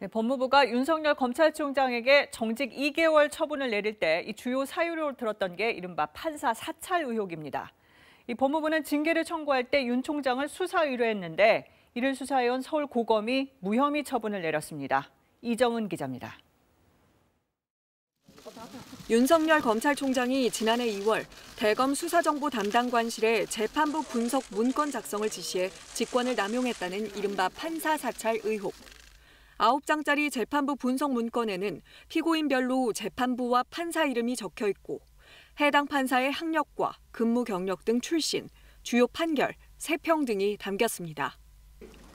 네, 법무부가 윤석열 검찰총장에게 정직 2개월 처분을 내릴 때 이 주요 사유로 들었던 게 이른바 판사 사찰 의혹입니다. 이 법무부는 징계를 청구할 때 윤 총장을 수사 의뢰했는데 이를 수사해온 서울고검이 무혐의 처분을 내렸습니다. 이정은 기자입니다. 윤석열 검찰총장이 지난해 2월 대검 수사정보 담당관실에 재판부 분석 문건 작성을 지시해 직권을 남용했다는 이른바 판사 사찰 의혹. 9장짜리 재판부 분석 문건에는 피고인별로 재판부와 판사 이름이 적혀 있고 해당 판사의 학력과 근무 경력 등 출신, 주요 판결, 세평 등이 담겼습니다.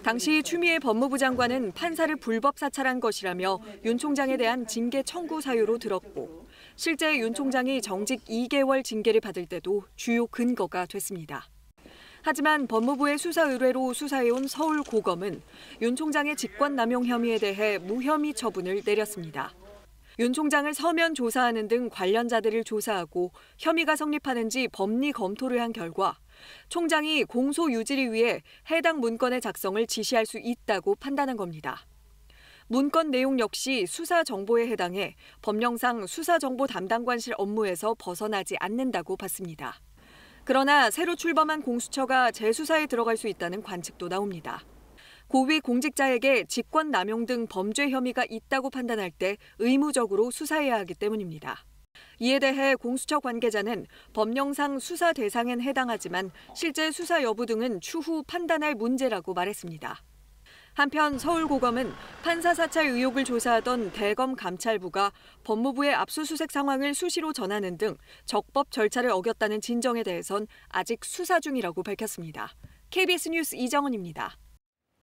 당시 추미애 법무부 장관은 판사를 불법 사찰한 것이라며 윤 총장에 대한 징계 청구 사유로 들었고 실제 윤 총장이 정직 2개월 징계를 받을 때도 주요 근거가 됐습니다. 하지만 법무부의 수사 의뢰로 수사해온 서울고검은 윤 총장의 직권남용 혐의에 대해 무혐의 처분을 내렸습니다. 윤 총장을 서면 조사하는 등 관련자들을 조사하고 혐의가 성립하는지 법리 검토를 한 결과 총장이 공소 유지를 위해 해당 문건의 작성을 지시할 수 있다고 판단한 겁니다. 문건 내용 역시 수사 정보에 해당해 법령상 수사정보 담당관실 업무에서 벗어나지 않는다고 봤습니다. 그러나 새로 출범한 공수처가 재수사에 들어갈 수 있다는 관측도 나옵니다. 고위 공직자에게 직권남용 등 범죄 혐의가 있다고 판단할 때 의무적으로 수사해야 하기 때문입니다. 이에 대해 공수처 관계자는 법령상 수사 대상엔 해당하지만 실제 수사 여부 등은 추후 판단할 문제라고 말했습니다. 한편 서울고검은 판사 사찰 의혹을 조사하던 대검 감찰부가 법무부의 압수수색 상황을 수시로 전하는 등 적법 절차를 어겼다는 진정에 대해선 아직 수사 중이라고 밝혔습니다. KBS 뉴스 이정은입니다.